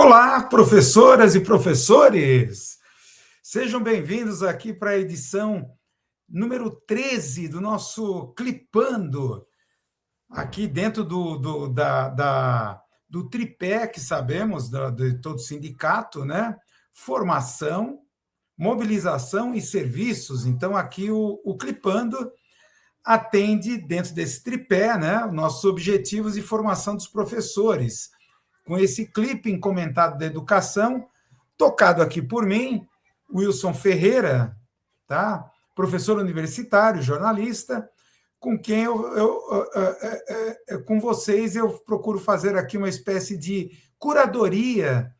Olá, professoras e professores! Sejam bem-vindos aqui para a edição número 13 do nosso Clipando, aqui dentro do tripé que sabemos, de todo sindicato, né? Formação, mobilização e serviços. Então, aqui o Clipando atende, dentro desse tripé, né, nossos objetivos e formação dos professores, com esse clipe comentado da educação, tocado aqui por mim, Wilson Ferreira, tá? Professor universitário, jornalista, com quem com vocês eu procuro fazer aqui uma espécie de curadoria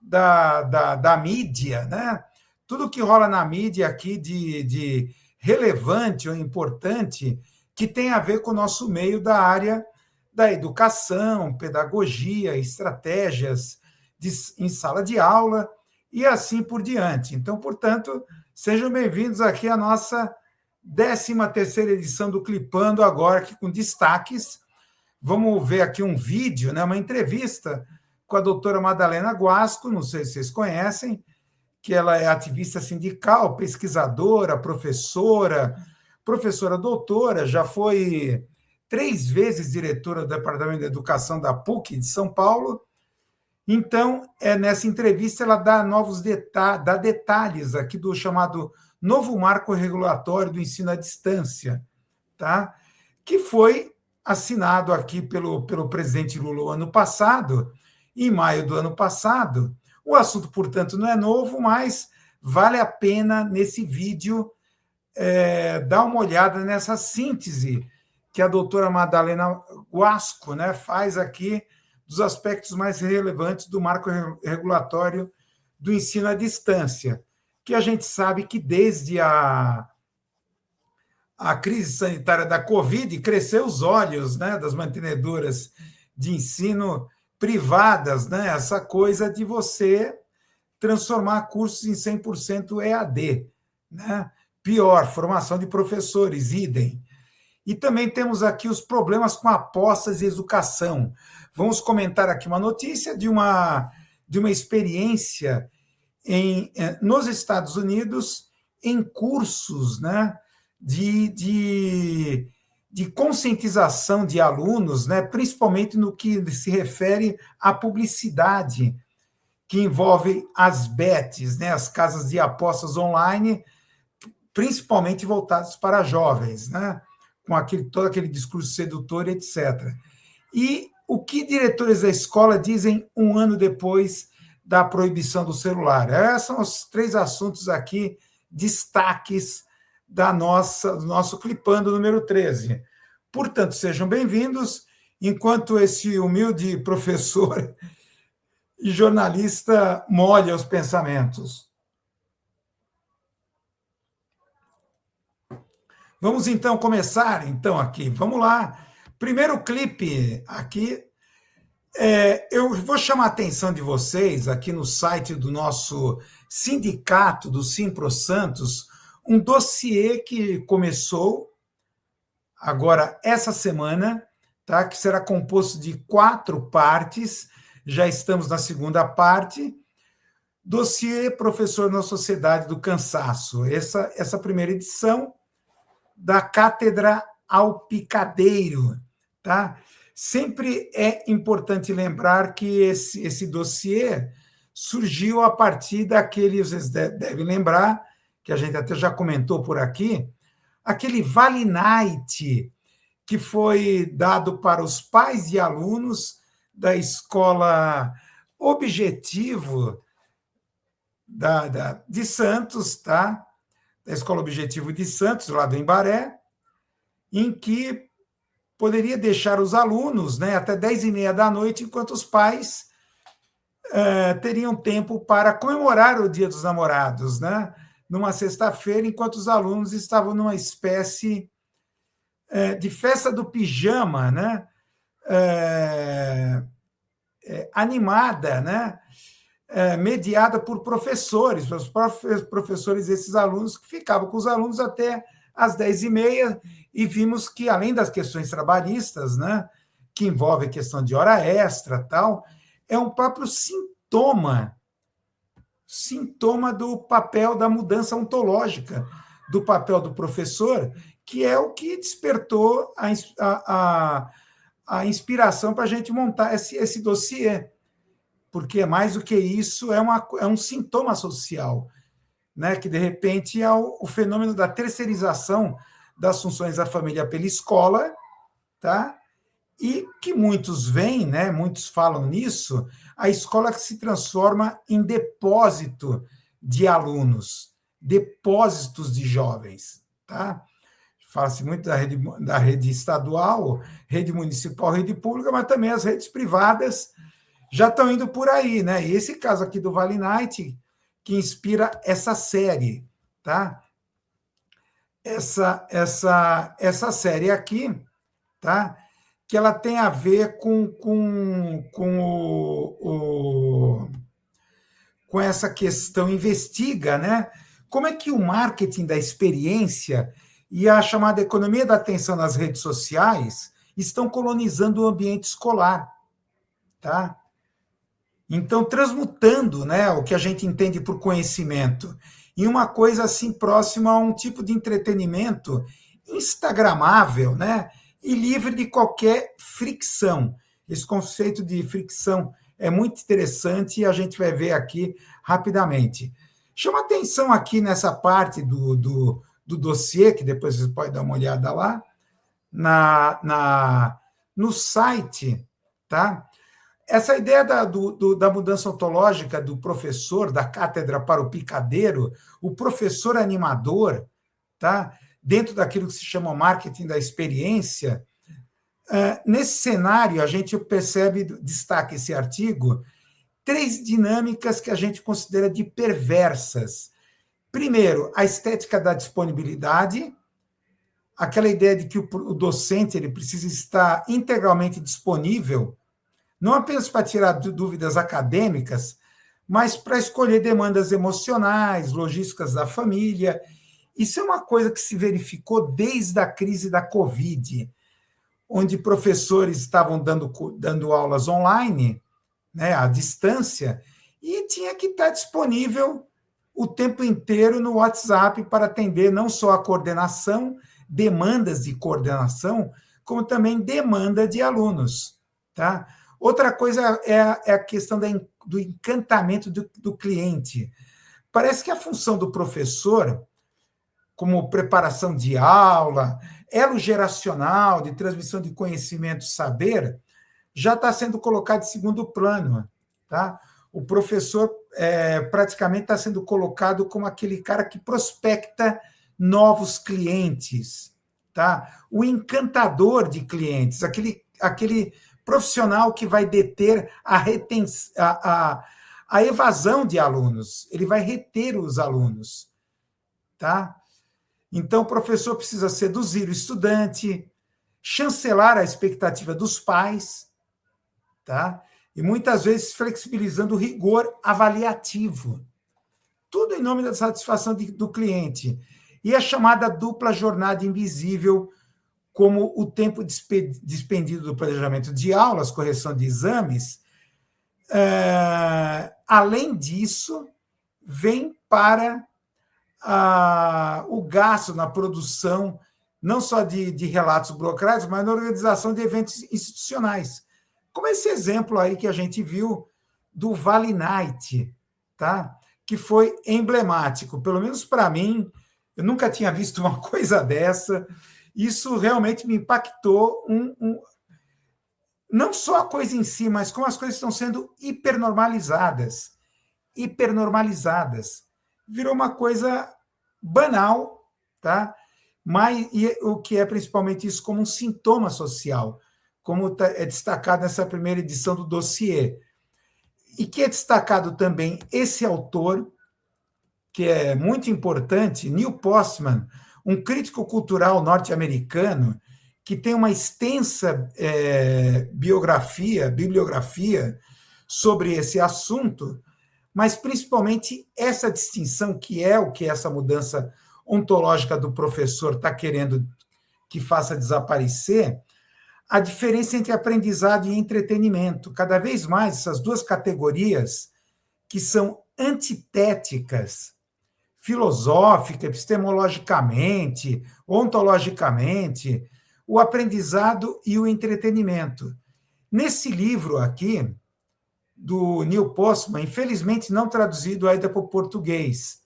da mídia, né? Tudo que rola na mídia aqui de relevante ou importante que tem a ver com o nosso meio da área da educação, pedagogia, estratégias em sala de aula e assim por diante. Então, portanto, sejam bem-vindos aqui à nossa 13ª edição do Clipando, agora aqui com destaques. Vamos ver aqui um vídeo, né, uma entrevista com a doutora Madalena Guasco, não sei se vocês conhecem, que ela é ativista sindical, pesquisadora, professora doutora, já foi 3 vezes diretora do Departamento de Educação da PUC de São Paulo. Então, nessa entrevista, ela dá dá detalhes aqui do chamado novo marco regulatório do ensino à distância, tá? Que foi assinado aqui pelo presidente Lula o ano passado, em maio do ano passado. O assunto, portanto, não é novo, mas vale a pena, nesse vídeo, dar uma olhada nessa síntese que a doutora Madalena Guasco, né, faz aqui dos aspectos mais relevantes do marco regulatório do ensino à distância, que a gente sabe que desde a crise sanitária da Covid cresceu os olhos, né, das mantenedoras de ensino privadas, né, essa coisa de você transformar cursos em 100% EAD, né? Pior, formação de professores, idem. E também temos aqui os problemas com apostas e educação. Vamos comentar aqui uma notícia de uma experiência nos Estados Unidos em cursos, né, de conscientização de alunos, né, principalmente no que se refere à publicidade, que envolve as bets, né, as casas de apostas online, principalmente voltadas para jovens, né, com todo aquele discurso sedutor, etc. E o que diretores da escola dizem um ano depois da proibição do celular? Esses são os 3 assuntos aqui, destaques do nosso Clipando número 13. Portanto, sejam bem-vindos, enquanto esse humilde professor e jornalista molha os pensamentos. Vamos então começar aqui. Vamos lá. Primeiro clipe aqui. Eu vou chamar a atenção de vocês aqui no site do nosso sindicato, do Simpro Santos, um dossiê que começou agora essa semana, tá? Que será composto de 4 partes. Já estamos na segunda parte. Dossiê Professor na Sociedade do Cansaço. Essa primeira edição, da Cátedra ao Picadeiro, tá? Sempre é importante lembrar que esse dossiê surgiu a partir daquele, vocês devem lembrar, que a gente até já comentou por aqui, aquele Vale Night que foi dado para os pais e alunos da escola Objetivo de Santos, tá? Da Escola Objetivo de Santos, lá do Embaré, em que poderia deixar os alunos, né, até 10h30 da noite, enquanto os pais teriam tempo para comemorar o Dia dos Namorados, né, numa sexta-feira, enquanto os alunos estavam numa espécie de festa do pijama, né, animada, né, mediada por professores, os professores desses alunos, que ficavam com os alunos até às 10h30, e vimos que, além das questões trabalhistas, né, que envolve a questão de hora extra, tal, é um próprio sintoma do papel da mudança ontológica do papel do professor, que é o que despertou a inspiração para a gente montar esse dossiê, porque mais do que isso, é um sintoma social, né, que, de repente, é o fenômeno da terceirização das funções da família pela escola, tá? E que muitos veem, né, muitos falam nisso, a escola que se transforma em depósito de alunos, depósitos de jovens, tá? Fala-se muito da rede estadual, rede municipal, rede pública, mas também as redes privadas já estão indo por aí, né? E esse caso aqui do Vale Night, que inspira essa série, tá? Essa série aqui, tá? Que ela tem a ver com essa questão, investiga, né? Como é que o marketing da experiência e a chamada economia da atenção nas redes sociais estão colonizando o ambiente escolar, tá? Então, transmutando, né, o que a gente entende por conhecimento em uma coisa assim próxima a um tipo de entretenimento instagramável, né, e livre de qualquer fricção. Esse conceito de fricção é muito interessante e a gente vai ver aqui rapidamente. Chama atenção aqui nessa parte do dossiê, que depois você pode dar uma olhada lá, no site, tá? Essa ideia da mudança ontológica do professor, da cátedra para o picadeiro, o professor animador, tá? Dentro daquilo que se chama marketing da experiência, nesse cenário, a gente percebe, destaca esse artigo, 3 dinâmicas que a gente considera de perversas. Primeiro, a estética da disponibilidade, aquela ideia de que o docente ele precisa estar integralmente disponível, não apenas para tirar dúvidas acadêmicas, mas para escolher demandas emocionais, logísticas da família. Isso é uma coisa que se verificou desde a crise da Covid, onde professores estavam dando aulas online, né, à distância, e tinha que estar disponível o tempo inteiro no WhatsApp para atender não só a coordenação, demandas de coordenação, como também demanda de alunos, tá? Outra coisa é a questão do encantamento do cliente. Parece que a função do professor, como preparação de aula, elo geracional, de transmissão de conhecimento e saber, já está sendo colocado em segundo plano. Tá? O professor praticamente está sendo colocado como aquele cara que prospecta novos clientes. Tá? O encantador de clientes, aquele profissional que vai deter a evasão de alunos, ele vai reter os alunos, tá? Então, o professor precisa seduzir o estudante, chancelar a expectativa dos pais, tá? E muitas vezes flexibilizando o rigor avaliativo. Tudo em nome da satisfação do cliente. E a chamada dupla jornada invisível, como o tempo despendido do planejamento de aulas, correção de exames. Além disso, vem para o gasto na produção, não só de relatos burocráticos, mas na organização de eventos institucionais. Como esse exemplo aí que a gente viu do Vale Night, tá? Que foi emblemático, pelo menos para mim, eu nunca tinha visto uma coisa dessa. Isso realmente me impactou, não só a coisa em si, mas como as coisas estão sendo hipernormalizadas. Virou uma coisa banal, tá? Mas o que é principalmente isso como um sintoma social, como é destacado nessa primeira edição do dossiê. E que é destacado também esse autor, que é muito importante, Neil Postman, um crítico cultural norte-americano que tem uma extensa bibliografia sobre esse assunto, mas principalmente essa distinção, que é o que essa mudança ontológica do professor está querendo que faça desaparecer, a diferença entre aprendizado e entretenimento. Cada vez mais, essas duas categorias que são antitéticas, filosófica, epistemologicamente, ontologicamente, o aprendizado e o entretenimento. Nesse livro aqui, do Neil Postman, infelizmente não traduzido ainda para o português,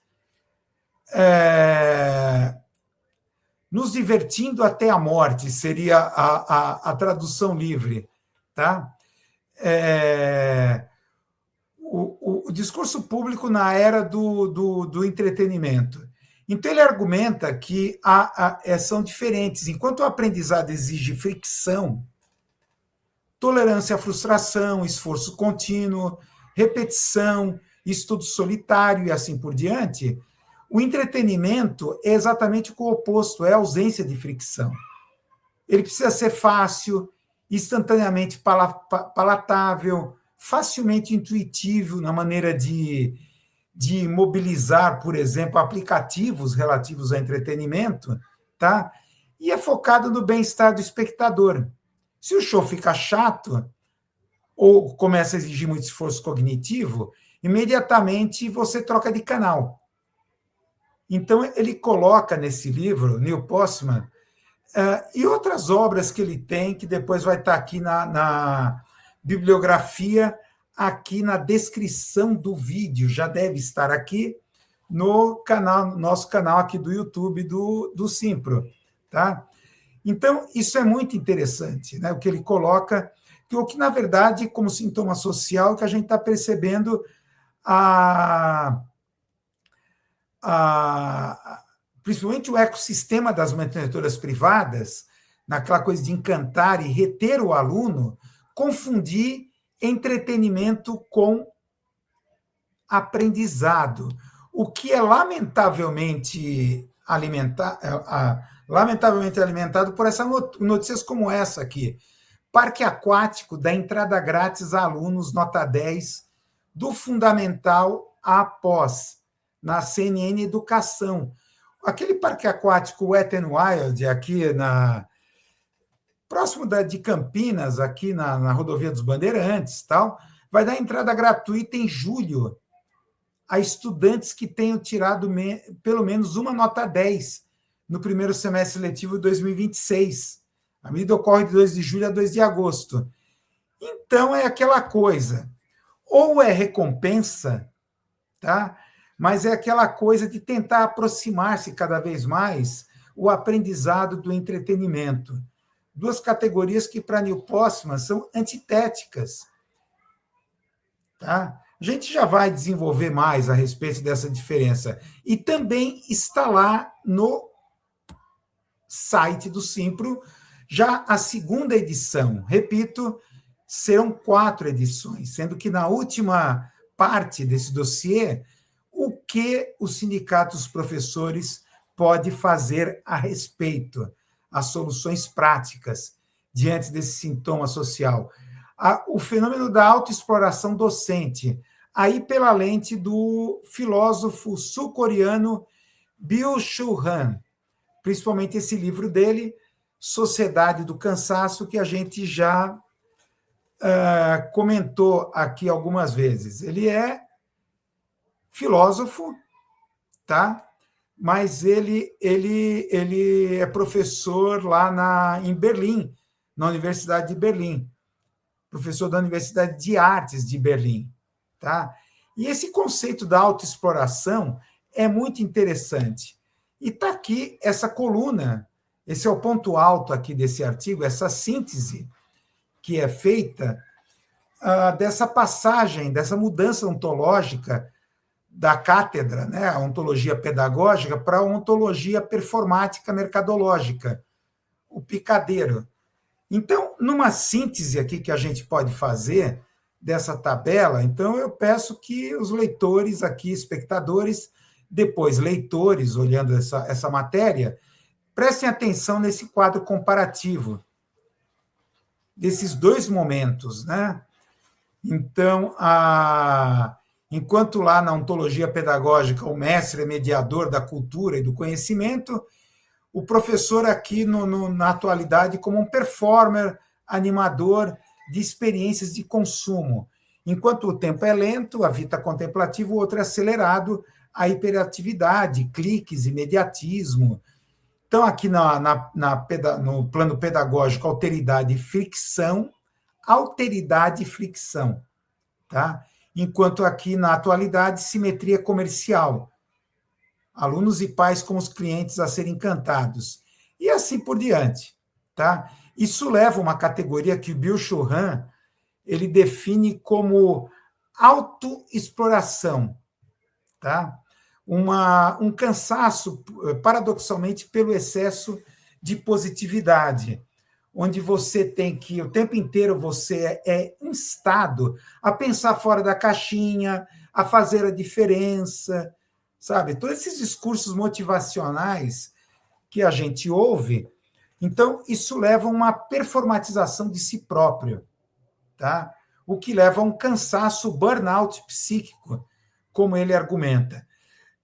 Nos Divertindo até a Morte seria a tradução livre, tá? O discurso público na era do entretenimento. Então, ele argumenta que são diferentes. Enquanto o aprendizado exige fricção, tolerância à frustração, esforço contínuo, repetição, estudo solitário e assim por diante, o entretenimento é exatamente o oposto, é a ausência de fricção. Ele precisa ser fácil, instantaneamente palatável, facilmente intuitivo na maneira de mobilizar, por exemplo, aplicativos relativos ao entretenimento, tá? E é focado no bem-estar do espectador. Se o show fica chato ou começa a exigir muito esforço cognitivo, imediatamente você troca de canal. Então, ele coloca nesse livro, Neil Postman, e outras obras que ele tem, que depois vai estar aqui na bibliografia, aqui na descrição do vídeo, já deve estar aqui no nosso canal aqui do YouTube do Simpro, tá? Então, isso é muito interessante, né? O que ele coloca, o que, na verdade, como sintoma social, que a gente está percebendo principalmente o ecossistema das mantenedoras privadas, naquela coisa de encantar e reter o aluno, confundir entretenimento com aprendizado, o que é lamentavelmente alimentado por essas notícias como essa aqui. Parque aquático dá entrada grátis a alunos nota 10 do fundamental à pós, na CNN Educação. Aquele parque aquático Wet n Wild, aqui próximo de Campinas, aqui na rodovia dos Bandeirantes, tal, vai dar entrada gratuita em julho a estudantes que tenham tirado pelo menos uma nota 10 no primeiro semestre letivo de 2026. A medida ocorre de 2 de julho a 2 de agosto. Então, é aquela coisa. Ou é recompensa, tá? Mas é aquela coisa de tentar aproximar-se cada vez mais o aprendizado do entretenimento. Duas categorias que, para Neil Postman, são antitéticas. Tá? A gente já vai desenvolver mais a respeito dessa diferença. E também está lá no site do Simpro, já a segunda edição. Repito, serão 4 edições, sendo que na última parte desse dossiê, o que o Sindicato dos Professores pode fazer a respeito, as soluções práticas diante desse sintoma social. O fenômeno da autoexploração docente, aí pela lente do filósofo sul-coreano Byung-Chul Han, principalmente esse livro dele, Sociedade do Cansaço, que a gente já comentou aqui algumas vezes. Ele é filósofo, tá? Mas ele é professor lá em Berlim, na Universidade de Berlim, professor da Universidade de Artes de Berlim, tá? E esse conceito da autoexploração é muito interessante. E está aqui essa coluna, esse é o ponto alto aqui desse artigo, essa síntese que é feita dessa passagem, dessa mudança ontológica da cátedra, né, a ontologia pedagógica, para a ontologia performática mercadológica, o picadeiro. Então, numa síntese aqui que a gente pode fazer dessa tabela, então eu peço que os leitores aqui, espectadores, depois leitores, olhando essa matéria, prestem atenção nesse quadro comparativo desses dois momentos, né? Então, enquanto lá na ontologia pedagógica o mestre é mediador da cultura e do conhecimento, o professor aqui, na atualidade, como um performer, animador de experiências de consumo. Enquanto o tempo é lento, a vita contemplativa, o outro é acelerado, a hiperatividade, cliques, imediatismo. Então, aqui no plano pedagógico, alteridade e fricção, tá? Enquanto aqui na atualidade, simetria comercial, alunos e pais como os clientes a serem encantados, e assim por diante, tá? Isso leva a uma categoria que o Bill Churran ele define como autoexploração, tá? Um cansaço, paradoxalmente, pelo excesso de positividade, onde você tem que, o tempo inteiro, você é instado a pensar fora da caixinha, a fazer a diferença, sabe? Todos esses discursos motivacionais que a gente ouve, então, isso leva a uma performatização de si próprio, tá? O que leva a um cansaço, burnout psíquico, como ele argumenta.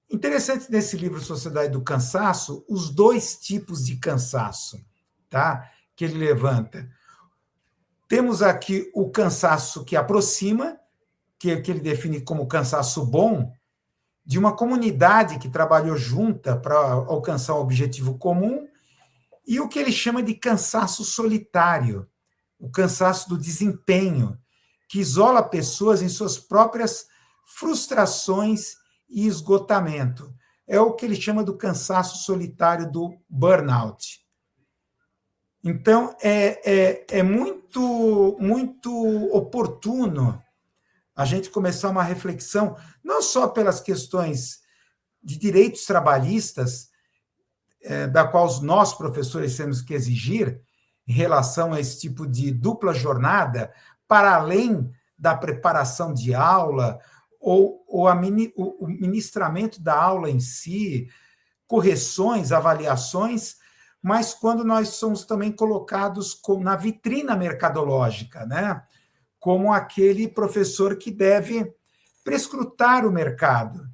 Interessante nesse livro Sociedade do Cansaço, os dois tipos de cansaço, tá? Que ele levanta. Temos aqui o cansaço que aproxima, que ele define como cansaço bom, de uma comunidade que trabalhou junta para alcançar um objetivo comum, e o que ele chama de cansaço solitário, o cansaço do desempenho, que isola pessoas em suas próprias frustrações e esgotamento. É o que ele chama do cansaço solitário, do burnout. Então, é muito oportuno a gente começar uma reflexão, não só pelas questões de direitos trabalhistas, da qual nós, professores, temos que exigir, em relação a esse tipo de dupla jornada, para além da preparação de aula, ou o ministramento da aula em si, correções, avaliações, mas quando nós somos também colocados na vitrina mercadológica, né? Como aquele professor que deve prescrutar o mercado,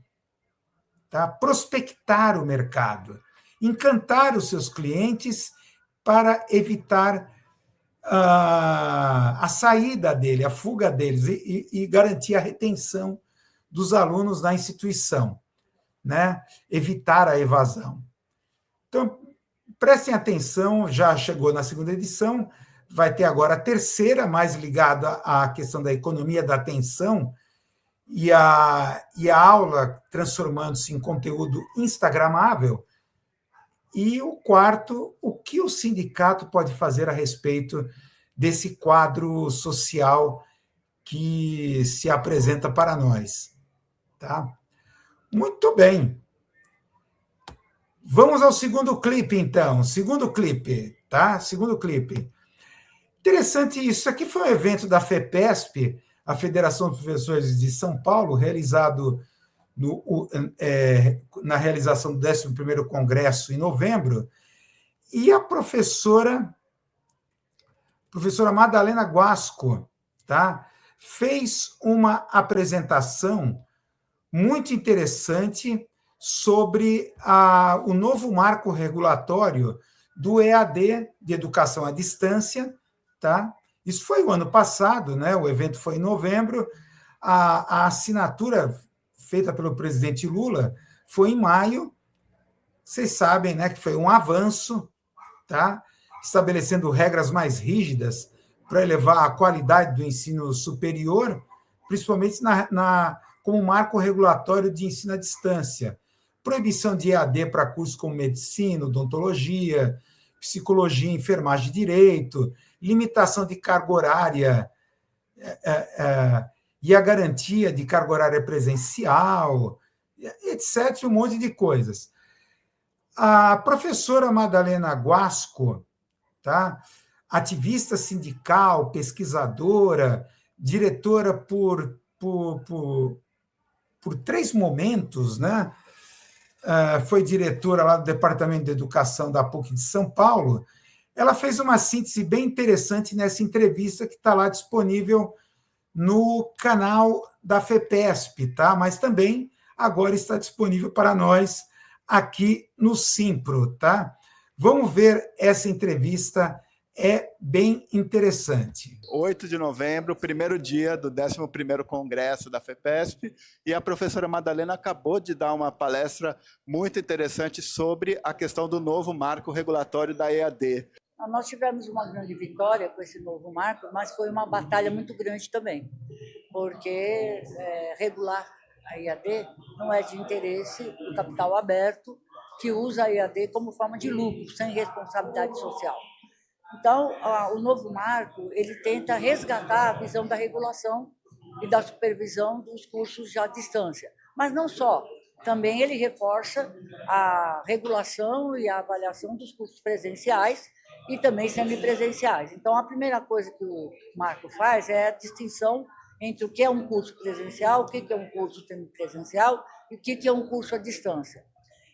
tá? Prospectar o mercado, encantar os seus clientes para evitar a saída dele, a fuga deles e garantir a retenção dos alunos na instituição, né? Evitar a evasão. Então, prestem atenção, já chegou na segunda edição, vai ter agora a terceira, mais ligada à questão da economia da atenção e a aula transformando-se em conteúdo instagramável. E o quarto, o que o sindicato pode fazer a respeito desse quadro social que se apresenta para nós, tá? Muito bem. Vamos ao segundo clipe, então. Segundo clipe, tá? Segundo clipe. Interessante isso. Isso aqui foi um evento da FEPESP, a Federação dos Professores de São Paulo, realizado na realização do 11º Congresso em novembro, e a professora Madalena Guasco, tá? Fez uma apresentação muito interessante sobre o novo marco regulatório do EAD, de educação à distância, tá? Isso foi o ano passado, né? O evento foi em novembro, a assinatura feita pelo presidente Lula foi em maio. Vocês sabem, né, que foi um avanço, tá? Estabelecendo regras mais rígidas para elevar a qualidade do ensino superior, principalmente como marco regulatório de ensino à distância. Proibição de EAD para cursos como medicina, odontologia, psicologia, enfermagem e direito, limitação de carga horária e a garantia de carga horária presencial, etc., um monte de coisas. A professora Madalena Guasco, tá? Ativista sindical, pesquisadora, diretora por 3 momentos, né? Foi diretora lá do Departamento de Educação da PUC de São Paulo. Ela fez uma síntese bem interessante nessa entrevista que está lá disponível no canal da FEPESP, tá? Mas também agora está disponível para nós aqui no Simpro, tá? Vamos ver essa entrevista é bem interessante. 8 de novembro, primeiro dia do 11º Congresso da FEPESP, e a professora Madalena acabou de dar uma palestra muito interessante sobre a questão do novo marco regulatório da EAD. Nós tivemos uma grande vitória com esse novo marco, mas foi uma batalha muito grande também, porque regular a EAD não é de interesse do capital aberto, que usa a EAD como forma de lucro, sem responsabilidade social. Então, o novo marco ele tenta resgatar a visão da regulação e da supervisão dos cursos à distância. Mas não só, também ele reforça a regulação e a avaliação dos cursos presenciais e também semipresenciais. Então, a primeira coisa que o marco faz é a distinção entre o que é um curso presencial, o que é um curso semipresencial e o que é um curso à distância.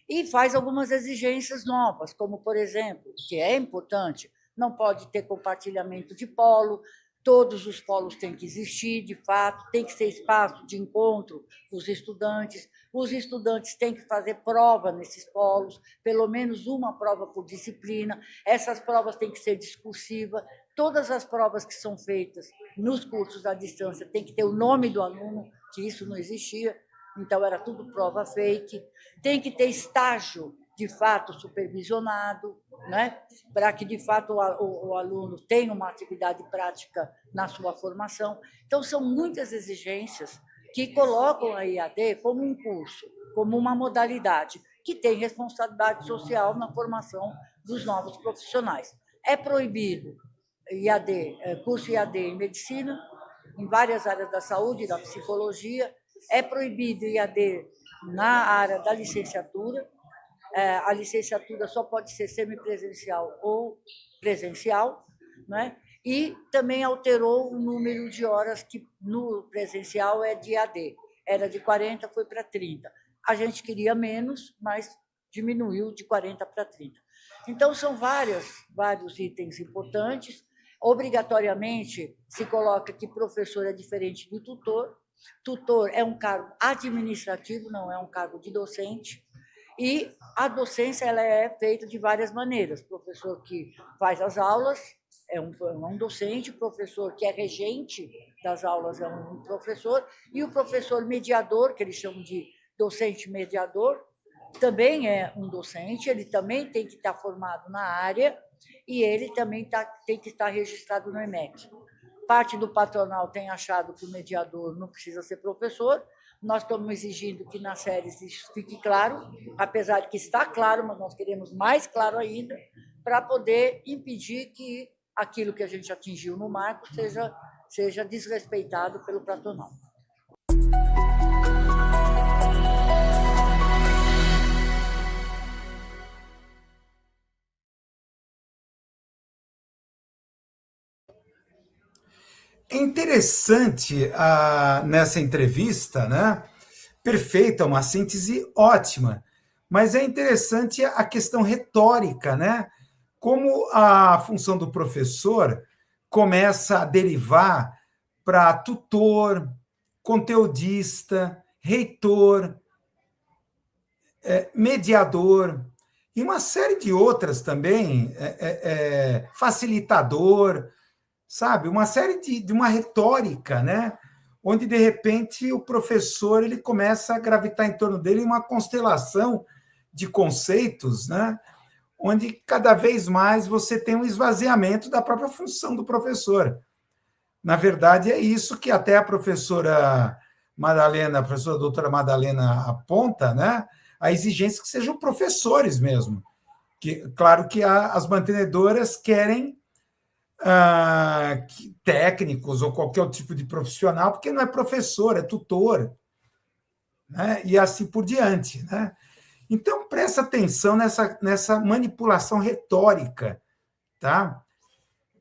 E faz algumas exigências novas, como, por exemplo, que é importante, não pode ter compartilhamento de polo, todos os polos têm que existir, de fato, tem que ser espaço de encontro dos estudantes, os estudantes têm que fazer prova nesses polos, pelo menos uma prova por disciplina, essas provas têm que ser discursivas, todas as provas que são feitas nos cursos à distância têm que ter o nome do aluno, que isso não existia, então era tudo prova fake, tem que ter estágio de fato supervisionado, né? Para que, de fato, o aluno tenha uma atividade prática na sua formação. Então, são muitas exigências que colocam a EAD como um curso, como uma modalidade que tem responsabilidade social na formação dos novos profissionais. É proibido curso EAD em medicina, em várias áreas da saúde e da psicologia, é proibido EAD na área da licenciatura, a licenciatura só pode ser semipresencial ou presencial, né? E também alterou o número de horas que no presencial é de AD. Era de 40, foi para 30. A gente queria menos, mas diminuiu de 40 para 30. Então, são vários itens importantes. Obrigatoriamente, se coloca que professor é diferente do tutor. Tutor é um cargo administrativo, não é um cargo de docente. E a docência ela é feita de várias maneiras. O professor que faz as aulas é um docente, o professor que é regente das aulas é um professor, e o professor mediador, que eles chamam de docente mediador, também é um docente, ele também tem que estar formado na área e ele também tem que estar registrado no EMEC. Parte do patronal tem achado que o mediador não precisa ser professor. Nós estamos exigindo que nas séries isso fique claro, apesar de que está claro, mas nós queremos mais claro ainda, para poder impedir que aquilo que a gente atingiu no marco seja desrespeitado pelo patronal. É interessante nessa entrevista, né? Perfeita, uma síntese ótima, mas é interessante a questão retórica, né? Como a função do professor começa a derivar para tutor, conteudista, reitor, mediador, e uma série de outras também, facilitador, sabe? Uma série de uma retórica, né? Onde, de repente, o professor ele começa a gravitar em torno dele uma constelação de conceitos, né? Onde cada vez mais você tem um esvaziamento da própria função do professor. Na verdade, é isso que até a professora Madalena, a professora doutora Madalena aponta, né? A exigência que sejam professores mesmo. Claro que as mantenedoras querem técnicos ou qualquer outro tipo de profissional, porque não é professor, é tutor, né? E assim por diante, né? Então, presta atenção nessa manipulação retórica, tá?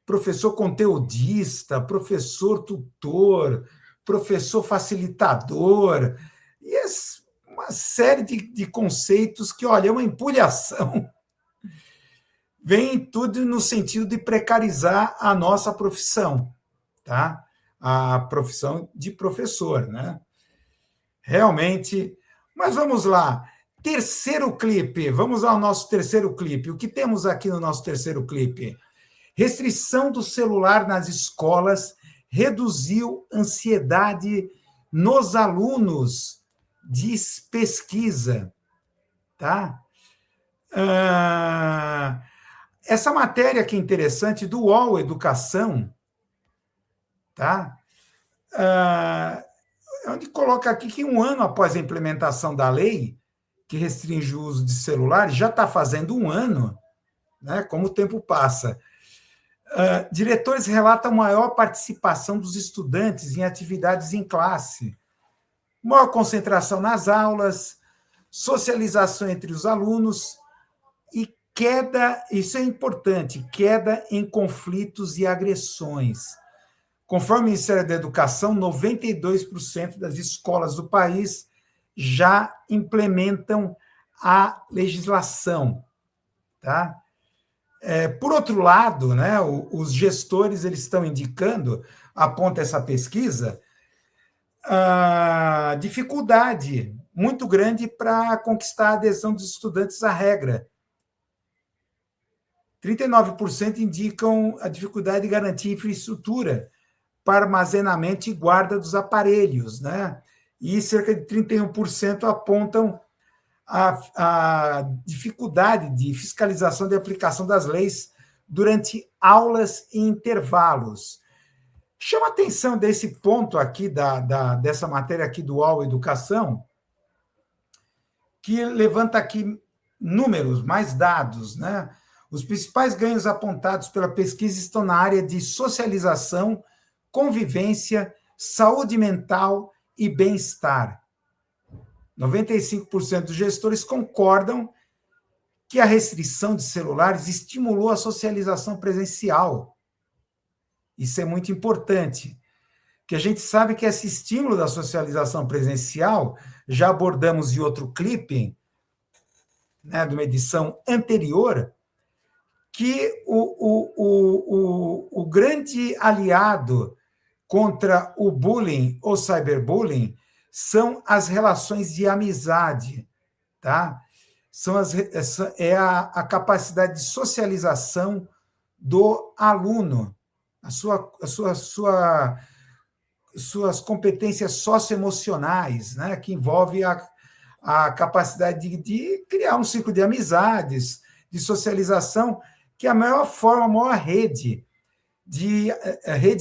Professor conteudista, professor tutor, professor facilitador, e uma série de conceitos que, olha, é uma empulhação. Vem tudo no sentido de precarizar a nossa profissão, tá? A profissão de professor, né? Realmente. Mas vamos lá. Terceiro clipe. Vamos ao nosso terceiro clipe. O que temos aqui no nosso terceiro clipe? Restrição do celular nas escolas reduziu ansiedade nos alunos, diz pesquisa. Tá? Essa matéria que é interessante, do UOL Educação, tá? Onde coloca aqui que 1 ano após a implementação da lei, que restringe o uso de celulares, já está fazendo 1 ano, né? Como o tempo passa. Diretores relatam maior participação dos estudantes em atividades em classe, maior concentração nas aulas, socialização entre os alunos e queda, isso é importante, queda em conflitos e agressões. Conforme o Ministério da Educação, 92% das escolas do país já implementam a legislação. Tá? Por outro lado, né, os gestores eles estão indicando, aponta essa pesquisa, a dificuldade muito grande para conquistar a adesão dos estudantes à regra. 39% indicam a dificuldade de garantir infraestrutura para armazenamento e guarda dos aparelhos, né? E cerca de 31% apontam a dificuldade de fiscalização de aplicação das leis durante aulas e intervalos. Chama a atenção desse ponto aqui, dessa matéria aqui do UOL Educação, que levanta aqui números, mais dados, né? Os principais ganhos apontados pela pesquisa estão na área de socialização, convivência, saúde mental e bem-estar. 95% dos gestores concordam que a restrição de celulares estimulou a socialização presencial. Isso é muito importante, porque a gente sabe que esse estímulo da socialização presencial, já abordamos em outro clipe, né, de uma edição anterior, que o grande aliado contra o bullying ou cyberbullying são as relações de amizade, tá? É a capacidade de socialização do aluno, suas competências socioemocionais, né? Que envolve a capacidade de criar um ciclo de amizades, de socialização, que é a maior forma, a maior rede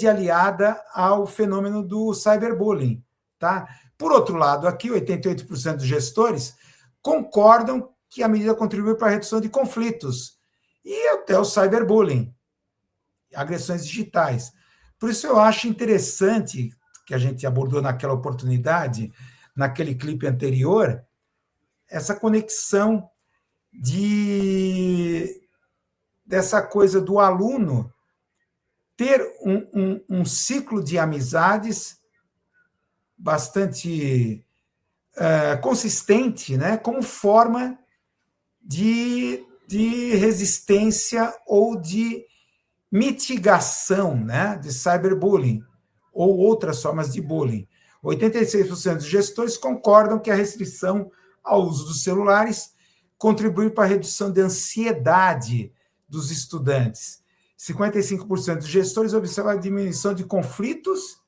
aliada ao fenômeno do cyberbullying, tá? Por outro lado, aqui 88% dos gestores concordam que a medida contribui para a redução de conflitos e até o cyberbullying, agressões digitais. Por isso eu acho interessante, que a gente abordou naquela oportunidade, naquele clipe anterior, essa conexão dessa coisa do aluno ter um ciclo de amizades bastante consistente, né, como forma de resistência ou de mitigação, né, de cyberbullying ou outras formas de bullying. 86% dos gestores concordam que a restrição ao uso dos celulares contribui para a redução de ansiedade dos estudantes. 55% dos gestores observam a diminuição de conflitos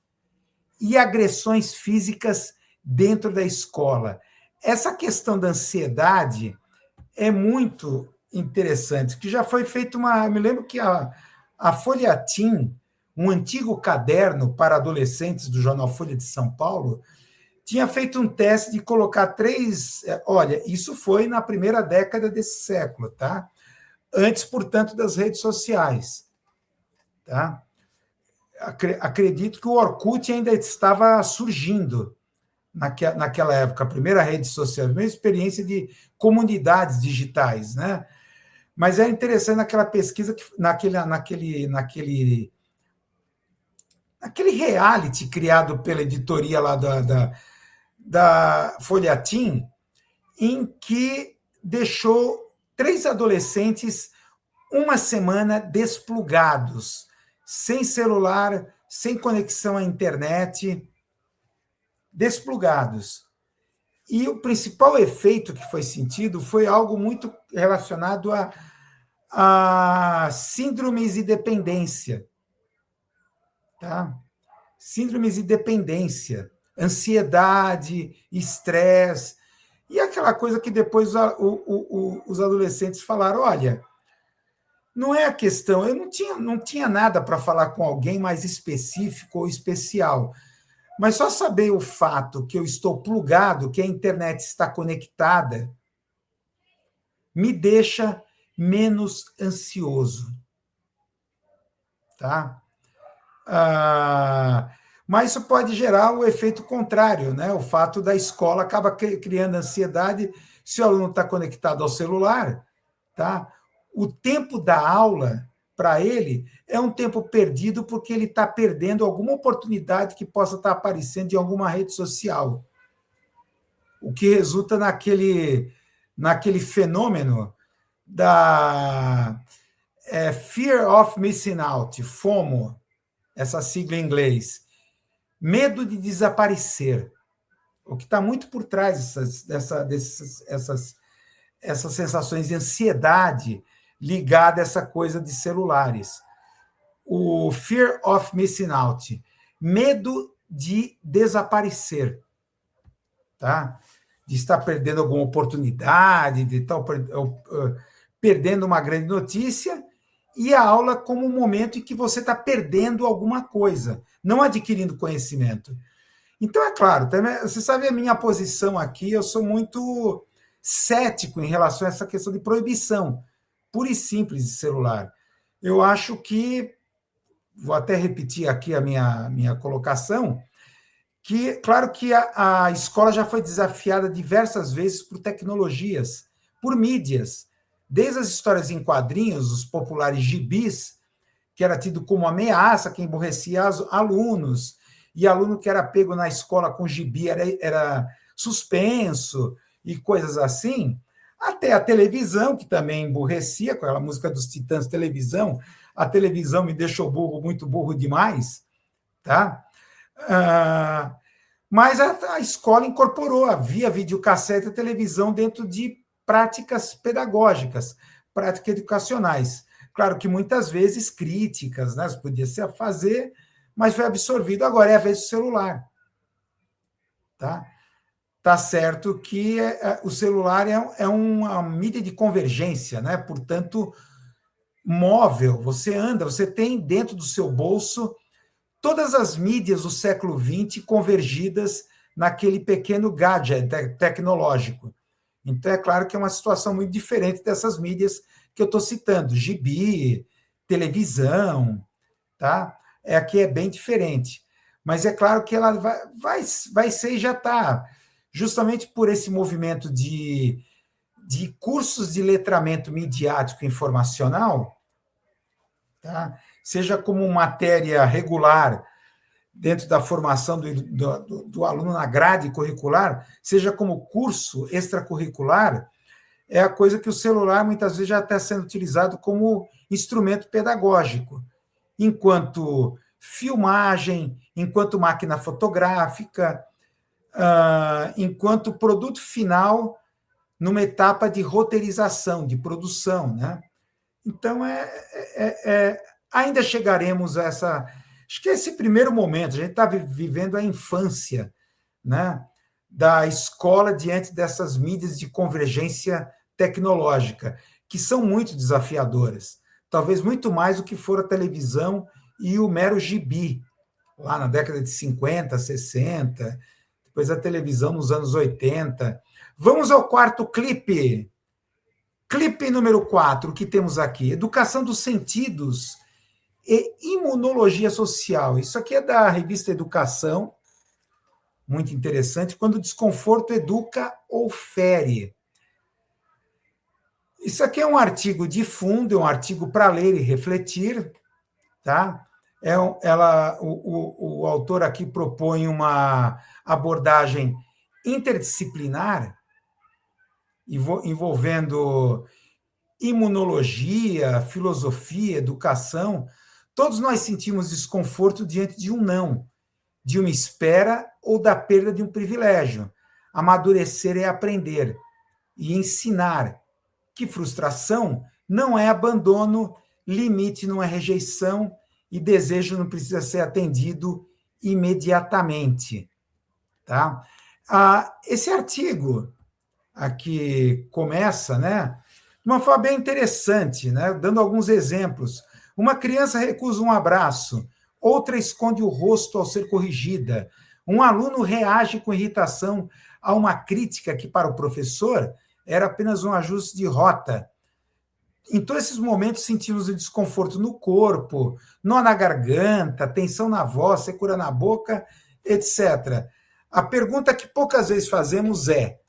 e agressões físicas dentro da escola. Essa questão da ansiedade é muito interessante, que já foi feita eu me lembro que a Folhetim, um antigo caderno para adolescentes do jornal Folha de São Paulo, tinha feito um teste de colocar 3... Olha, isso foi na primeira década desse século, tá? Antes, portanto, das redes sociais. Tá? Acredito que o Orkut ainda estava surgindo naquela época, a primeira rede social, a primeira experiência de comunidades digitais, né? Mas é interessante naquela pesquisa, naquele reality criado pela editoria lá da Folhetim, em que deixou 3 adolescentes uma semana desplugados, sem celular, sem conexão à internet, desplugados. E o principal efeito que foi sentido foi algo muito relacionado Síndromes de dependência, tá? Síndromes de dependência, ansiedade, estresse, e aquela coisa que depois os adolescentes falaram, olha, não é a questão, eu não tinha nada para falar com alguém mais específico ou especial, mas só saber o fato que eu estou plugado, que a internet está conectada, me deixa menos ansioso, tá? Mas isso pode gerar o efeito contrário, né? O fato da escola acaba criando ansiedade se o aluno está conectado ao celular, tá? O tempo da aula, para ele, é um tempo perdido porque ele está perdendo alguma oportunidade que possa estar aparecendo em alguma rede social. O que resulta naquele fenômeno da Fear of Missing Out, FOMO, essa sigla em inglês, medo de desaparecer, o que está muito por trás dessas sensações de ansiedade ligada a essa coisa de celulares. O fear of missing out, medo de desaparecer, tá? De estar perdendo alguma oportunidade, de estar perdendo uma grande notícia, e a aula como um momento em que você está perdendo alguma coisa, não adquirindo conhecimento. Então, é claro, você sabe a minha posição aqui, eu sou muito cético em relação a essa questão de proibição, pura e simples, de celular. Eu acho que, vou até repetir aqui a minha colocação, que, claro que a escola já foi desafiada diversas vezes por tecnologias, por mídias, desde as histórias em quadrinhos, os populares gibis, que era tido como ameaça, que emburrecia alunos, e aluno que era pego na escola com gibi era suspenso, e coisas assim, até a televisão, que também emburrecia, com aquela música dos Titãs, televisão, a televisão me deixou burro, muito burro demais, tá? Mas a escola incorporou, via videocassete e televisão dentro de práticas pedagógicas, práticas educacionais. Claro que muitas vezes críticas, né? Podia se fazer, mas foi absorvido. Agora é a vez do celular. Tá certo que o celular é uma mídia de convergência, né? Portanto, móvel. Você anda, você tem dentro do seu bolso todas as mídias do século XX convergidas naquele pequeno gadget tecnológico. Então, é claro que é uma situação muito diferente dessas mídias que eu estou citando, gibi, televisão, tá? Aqui é bem diferente. Mas é claro que ela vai ser e já está, justamente por esse movimento de cursos de letramento midiático informacional, tá? Seja como matéria regular dentro da formação do aluno na grade curricular, seja como curso extracurricular, é a coisa que o celular muitas vezes já está sendo utilizado como instrumento pedagógico, enquanto filmagem, enquanto máquina fotográfica, enquanto produto final numa etapa de roteirização, de produção, né? Então, ainda chegaremos a essa... Acho que esse primeiro momento, a gente está vivendo a infância, né, da escola diante dessas mídias de convergência tecnológica, que são muito desafiadoras. Talvez muito mais do que for a televisão e o mero gibi, lá na década de 50, 60, depois a televisão nos anos 80. Vamos ao quarto clipe. Clipe número 4, o que temos aqui? Educação dos sentidos e imunologia social. Isso aqui é da revista Educação, muito interessante. Quando o desconforto educa ou fere. Isso aqui é um artigo de fundo, é um artigo para ler e refletir, tá? O autor aqui propõe uma abordagem interdisciplinar, envolvendo imunologia, filosofia, educação. Todos nós sentimos desconforto diante de um não, de uma espera ou da perda de um privilégio. Amadurecer é aprender e ensinar. Que frustração não é abandono, limite não é rejeição e desejo não precisa ser atendido imediatamente. Tá? Esse artigo aqui começa, né, de uma forma bem interessante, né, dando alguns exemplos. Uma criança recusa um abraço, outra esconde o rosto ao ser corrigida. Um aluno reage com irritação a uma crítica que, para o professor, era apenas um ajuste de rota. Em todos esses momentos, sentimos o desconforto no corpo, nó na garganta, tensão na voz, secura na boca, etc. A pergunta que poucas vezes fazemos é: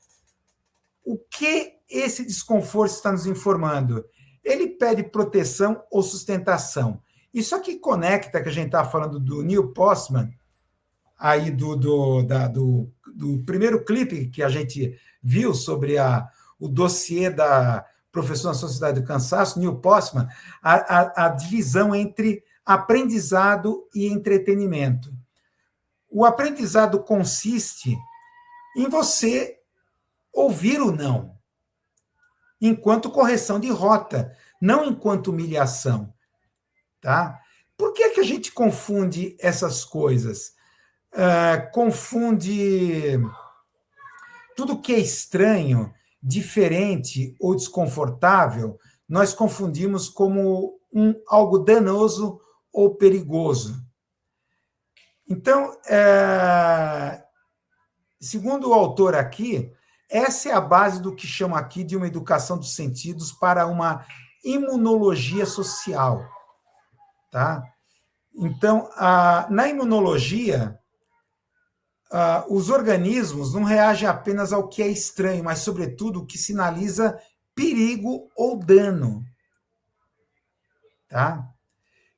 o que esse desconforto está nos informando? Ele pede proteção ou sustentação? Isso aqui conecta, que a gente está falando do Neil Postman, aí do primeiro clipe que a gente viu sobre o dossiê da Professor na Sociedade do Cansaço, Neil Postman, a divisão entre aprendizado e entretenimento. O aprendizado consiste em você ouvir o não, enquanto correção de rota, não enquanto humilhação. Tá? Por que a gente confunde essas coisas? Confunde tudo que é estranho, diferente ou desconfortável, nós confundimos como algo danoso ou perigoso. Então, segundo o autor aqui, essa é a base do que chama aqui de uma educação dos sentidos para uma imunologia social. Tá? Então, na imunologia, os organismos não reagem apenas ao que é estranho, mas, sobretudo, o que sinaliza perigo ou dano. Tá?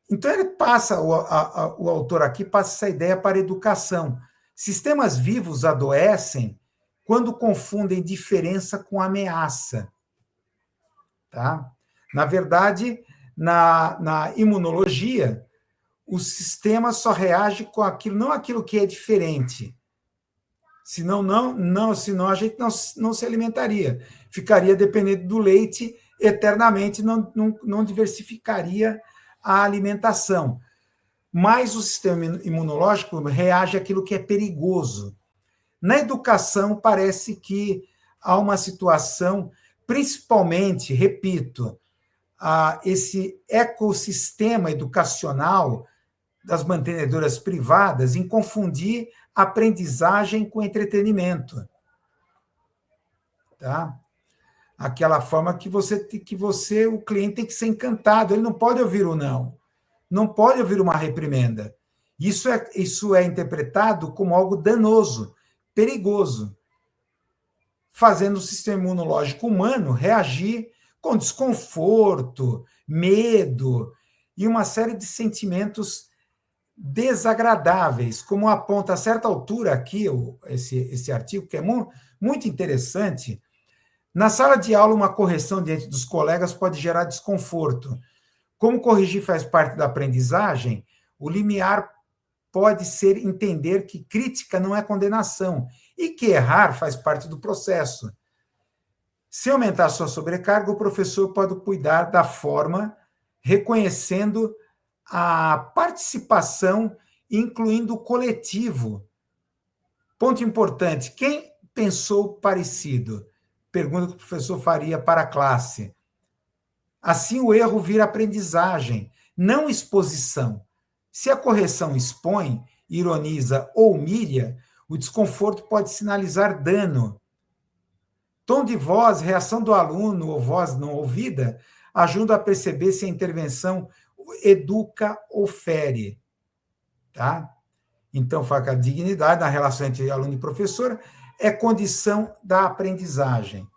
Então, ele passa, o autor aqui passa essa ideia para a educação. Sistemas vivos adoecem quando confundem diferença com ameaça. Tá? Na verdade, na imunologia, o sistema só reage com aquilo, não aquilo que é diferente. Senão a gente não se alimentaria. Ficaria dependendo do leite eternamente, não diversificaria a alimentação. Mas o sistema imunológico reage àquilo que é perigoso. Na educação, parece que há uma situação, principalmente, repito, esse ecossistema educacional das mantenedoras privadas em confundir aprendizagem com entretenimento. Tá? Aquela forma que o cliente tem que ser encantado, ele não pode ouvir o não, não pode ouvir uma reprimenda. Isso é interpretado como algo danoso, perigoso, fazendo o sistema imunológico humano reagir com desconforto, medo e uma série de sentimentos desagradáveis, como aponta a certa altura aqui esse artigo, que é muito interessante. Na sala de aula, uma correção diante dos colegas pode gerar desconforto. Como corrigir faz parte da aprendizagem, o limiar pode ser entender que crítica não é condenação e que errar faz parte do processo. Se aumentar sua sobrecarga, o professor pode cuidar da forma, reconhecendo a participação, incluindo o coletivo. Ponto importante: quem pensou parecido? Pergunta que o professor faria para a classe. Assim, o erro vira aprendizagem, não exposição. Se a correção expõe, ironiza ou humilha, o desconforto pode sinalizar dano. Tom de voz, reação do aluno ou voz não ouvida ajuda a perceber se a intervenção educa ou fere. Tá? Então, fala que a dignidade na relação entre aluno e professor é condição da aprendizagem.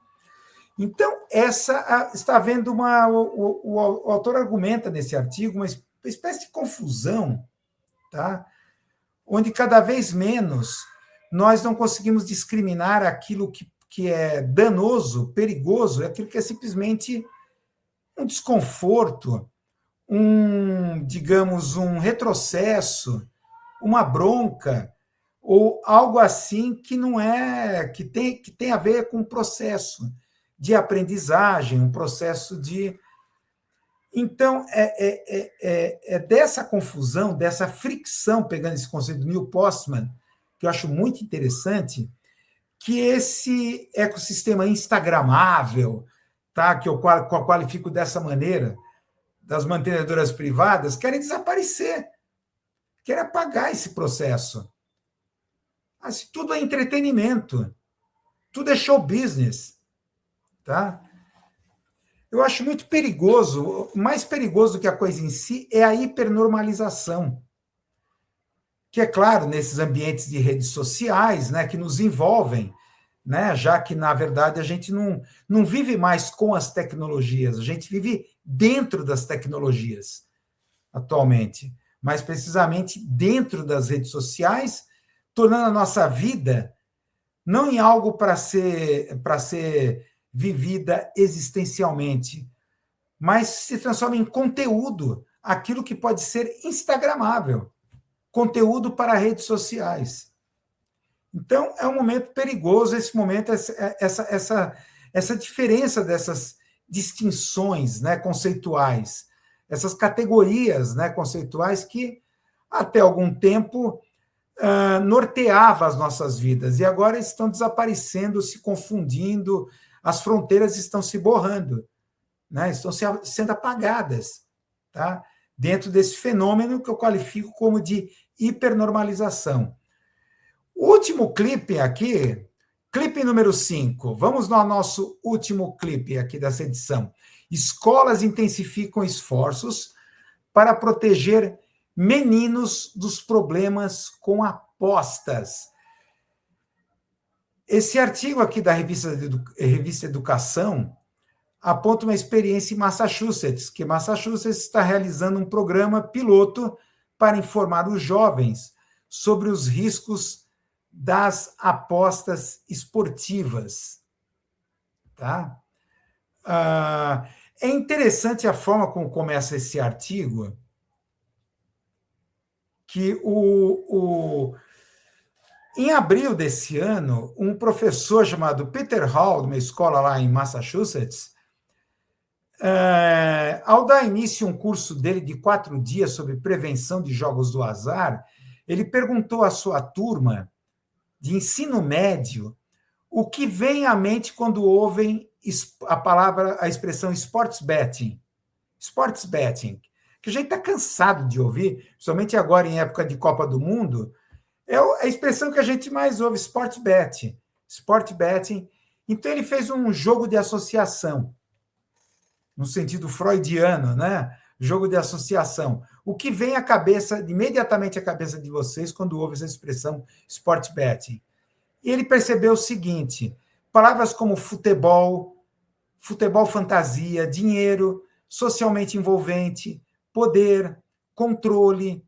Então, está havendo o autor argumenta nesse artigo uma espécie de confusão, tá? Onde cada vez menos nós não conseguimos discriminar aquilo que é danoso, perigoso, aquilo que é simplesmente um desconforto, digamos, um retrocesso, uma bronca, ou algo assim que não é, que tem a ver com um processo de aprendizagem, um processo de Então, é dessa confusão, dessa fricção, pegando esse conceito do Neil Postman, que eu acho muito interessante, que esse ecossistema instagramável, tá, que eu qualifico dessa maneira, das mantenedoras privadas, querem desaparecer, querem apagar esse processo. Assim, tudo é entretenimento, tudo é show business. Tá? Eu acho muito perigoso, mais perigoso do que a coisa em si é a hipernormalização, que é claro, nesses ambientes de redes sociais, né, que nos envolvem, né, já que, na verdade, a gente não vive mais com as tecnologias, a gente vive dentro das tecnologias atualmente, mais precisamente dentro das redes sociais, tornando a nossa vida não em algo para ser vivida existencialmente, mas se transforma em conteúdo, aquilo que pode ser instagramável, conteúdo para redes sociais. Então, é um momento perigoso esse momento, essa diferença dessas distinções, né, conceituais, essas categorias, né, conceituais que, até algum tempo, norteava as nossas vidas, e agora estão desaparecendo, se confundindo, as fronteiras estão se borrando, né? Estão sendo apagadas, tá? Dentro desse fenômeno que eu qualifico como de hipernormalização. O último clipe aqui, clipe número 5, vamos no nosso último clipe aqui dessa edição. Escolas intensificam esforços para proteger meninos dos problemas com apostas. Esse artigo aqui da revista Educação aponta uma experiência em Massachusetts, que Massachusetts está realizando um programa piloto para informar os jovens sobre os riscos das apostas esportivas. Tá? É interessante a forma como começa esse artigo, que em abril desse ano, um professor chamado Peter Hall, de uma escola lá em Massachusetts, ao dar início a um curso dele de 4 dias sobre prevenção de jogos do azar, ele perguntou à sua turma de ensino médio o que vem à mente quando ouvem a expressão sports betting. Sports betting, que a gente está cansado de ouvir, principalmente agora em época de Copa do Mundo, é a expressão que a gente mais ouve, sport betting. Sport betting. Então, ele fez um jogo de associação, no sentido freudiano, né? Jogo de associação. O que vem imediatamente à cabeça de vocês quando ouve essa expressão sport betting? E ele percebeu o seguinte: palavras como futebol, futebol fantasia, dinheiro, socialmente envolvente, poder, controle.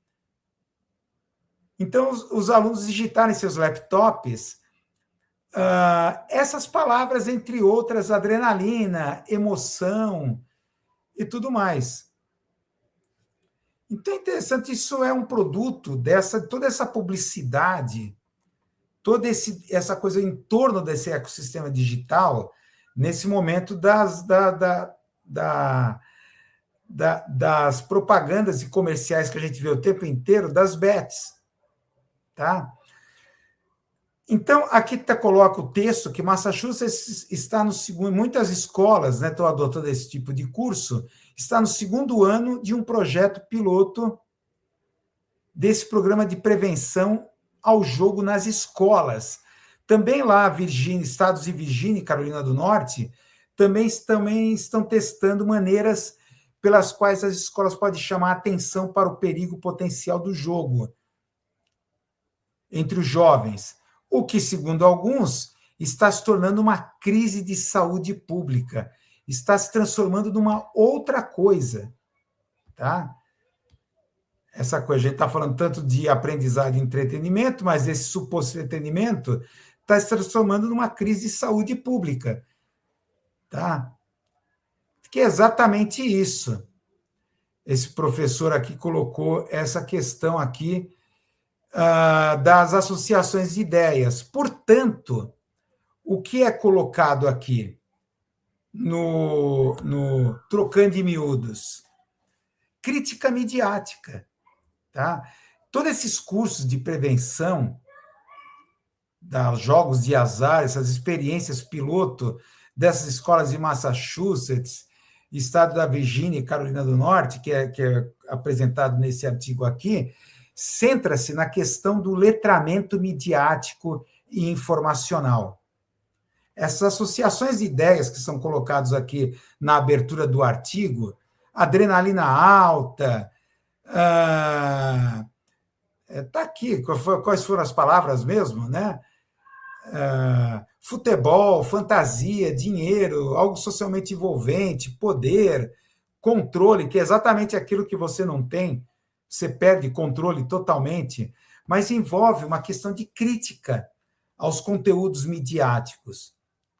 Então, os alunos digitaram em seus laptops essas palavras, entre outras, adrenalina, emoção e tudo mais. Então, é interessante, isso é um produto toda essa publicidade, toda essa coisa em torno desse ecossistema digital, nesse momento das propagandas e comerciais que a gente vê o tempo inteiro, das bets. Tá? Então, aqui coloca o texto que Massachusetts está no segundo, muitas escolas, né, estão adotando esse tipo de curso, está no segundo ano de um projeto piloto desse programa de prevenção ao jogo nas escolas. Também lá, estados de Virgínia e Carolina do Norte, também estão testando maneiras pelas quais as escolas podem chamar a atenção para o perigo potencial do jogo entre os jovens, o que, segundo alguns, está se tornando uma crise de saúde pública, está se transformando numa outra coisa. Tá? Essa coisa, a gente está falando tanto de aprendizado e entretenimento, mas esse suposto entretenimento está se transformando numa crise de saúde pública. Tá? Que é exatamente isso. Esse professor aqui colocou essa questão aqui das associações de ideias. Portanto, o que é colocado aqui no trocando em miúdos? crítica midiática. Tá? Todos esses cursos de prevenção dos jogos de azar, essas experiências piloto dessas escolas de Massachusetts, estado da Virgínia e Carolina do Norte, que é apresentado nesse artigo aqui, centra-se na questão do letramento midiático e informacional. Essas associações de ideias que são colocadas aqui na abertura do artigo, adrenalina alta, está aqui, quais foram as palavras mesmo, né? Futebol, fantasia, dinheiro, algo socialmente envolvente, poder, controle, que é exatamente aquilo que você não tem, você perde controle totalmente, mas envolve uma questão de crítica aos conteúdos midiáticos,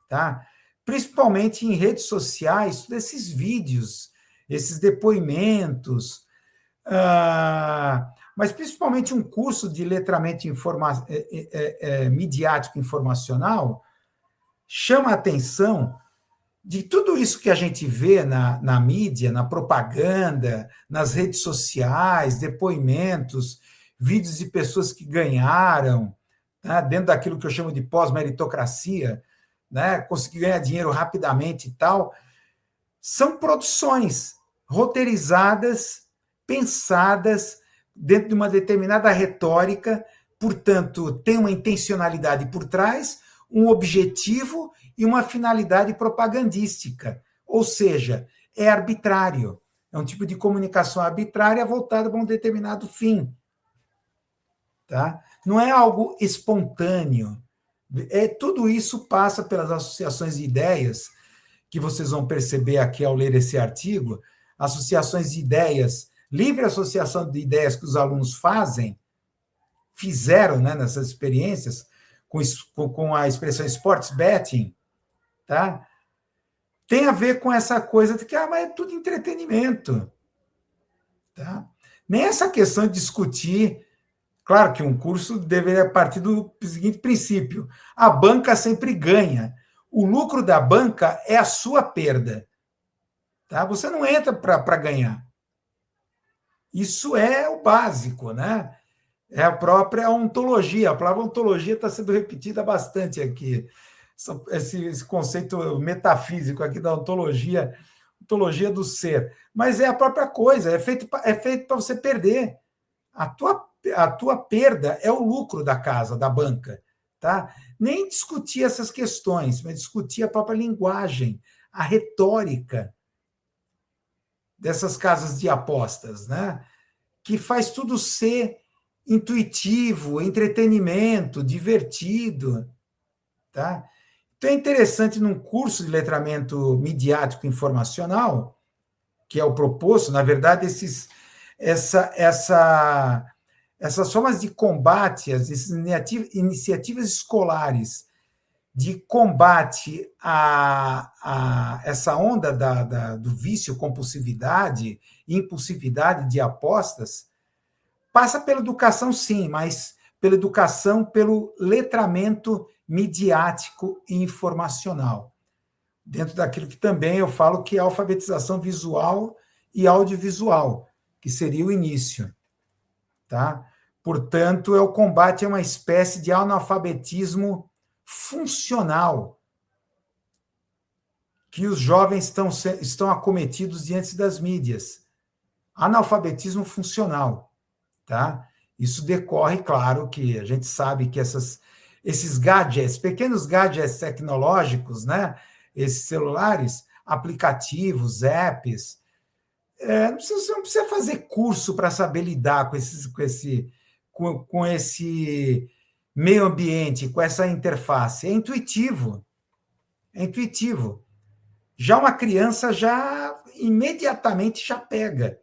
tá? Principalmente em redes sociais, desses vídeos, esses depoimentos, mas principalmente um curso de letramento midiático informacional chama a atenção de tudo isso que a gente vê na mídia, na propaganda, nas redes sociais, depoimentos, vídeos de pessoas que ganharam, tá? Dentro daquilo que eu chamo de pós-meritocracia, né? Conseguir ganhar dinheiro rapidamente e tal, são produções roteirizadas, pensadas dentro de uma determinada retórica, portanto, tem uma intencionalidade por trás, um objetivo e uma finalidade propagandística. Ou seja, é arbitrário. É um tipo de comunicação arbitrária voltada para um determinado fim. Tá? Não é algo espontâneo. Tudo isso passa pelas associações de ideias, que vocês vão perceber aqui ao ler esse artigo, associações de ideias, livre associação de ideias que os alunos fizeram, né, nessas experiências, com a expressão sports betting, tá? Tem a ver com essa coisa de que mas é tudo entretenimento. Tá? Nem essa questão de discutir. Claro que um curso deveria partir do seguinte princípio: a banca sempre ganha. O lucro da banca é a sua perda. Tá? Você não entra para ganhar. Isso é o básico, né? É a própria ontologia. A palavra ontologia está sendo repetida bastante aqui. Esse conceito metafísico aqui da ontologia do ser. Mas é a própria coisa, é feito para você perder. A tua perda é o lucro da casa, da banca. Tá? Nem discutir essas questões, mas discutir a própria linguagem, a retórica dessas casas de apostas, né? Que faz tudo ser intuitivo, entretenimento, divertido. Tá? Então é interessante, num curso de letramento midiático informacional, que é o proposto, na verdade, essas formas de combate, essas iniciativas escolares de combate a essa onda do vício, compulsividade, impulsividade de apostas, passa pela educação, sim, mas pela educação, pelo letramento midiático e informacional. Dentro daquilo que também eu falo que é a alfabetização visual e audiovisual, que seria o início. Tá? Portanto, é o combate a uma espécie de analfabetismo funcional que os jovens estão acometidos diante das mídias. Analfabetismo funcional. Tá? Isso decorre, claro, que a gente sabe que esses gadgets, pequenos gadgets tecnológicos, né? Esses celulares, aplicativos, apps, você não precisa fazer curso para saber lidar com esse meio ambiente, com essa interface. É intuitivo. É intuitivo. Já uma criança imediatamente já pega,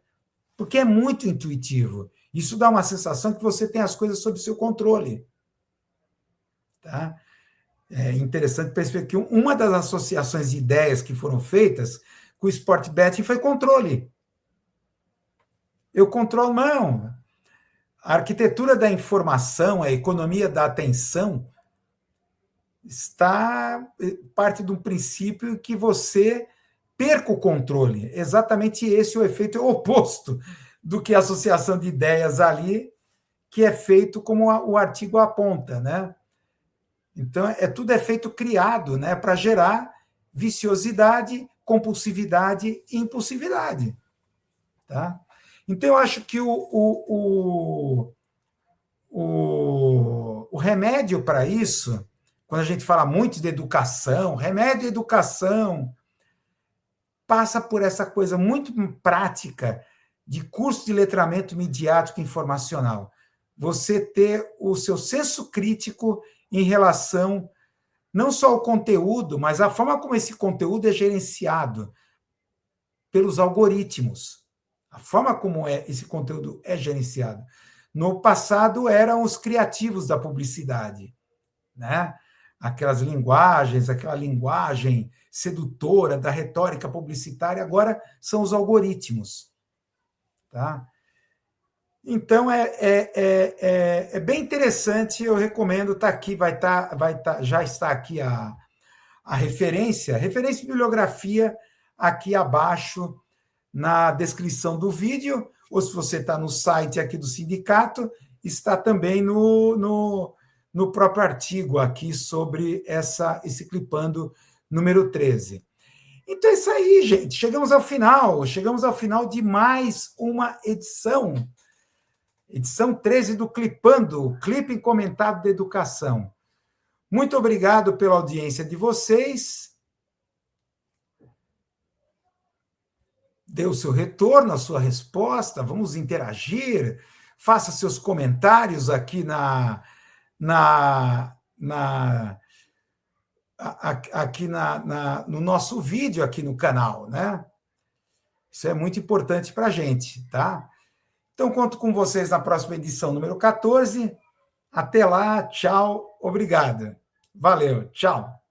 porque é muito intuitivo. Isso dá uma sensação que você tem as coisas sob seu controle. Tá? É interessante perceber que uma das associações de ideias que foram feitas com o sport betting foi controle. Eu controlo, não. A arquitetura da informação, a economia da atenção, parte de um princípio que você perca o controle. Exatamente esse é o efeito oposto do que a associação de ideias ali, que é feito como o artigo aponta, né? Então, tudo é feito criado, né, para gerar viciosidade, compulsividade e impulsividade. Tá? Então, eu acho que o remédio para isso, quando a gente fala muito de educação, remédio e educação, passa por essa coisa muito prática de curso de letramento midiático informacional. Você ter o seu senso crítico em relação não só ao conteúdo, mas a forma como esse conteúdo é gerenciado pelos algoritmos. A forma como esse conteúdo é gerenciado. No passado eram os criativos da publicidade, né? Aquelas linguagens, aquela linguagem sedutora da retórica publicitária, agora são os algoritmos. Tá? Então, é bem interessante, eu recomendo, está aqui, já está aqui a referência de bibliografia aqui abaixo na descrição do vídeo, ou se você está no site aqui do sindicato, está também no próprio artigo aqui sobre esse Clipando número 13. Então é isso aí, gente, chegamos ao final de mais uma edição 13 do Clipando, Clipe Comentado da Educação. Muito obrigado pela audiência de vocês. Dê o seu retorno, a sua resposta, vamos interagir, faça seus comentários aqui no nosso vídeo aqui no canal, né? Isso é muito importante para a gente, tá? Então, conto com vocês na próxima edição número 14. Até lá, tchau, obrigado. Valeu, tchau.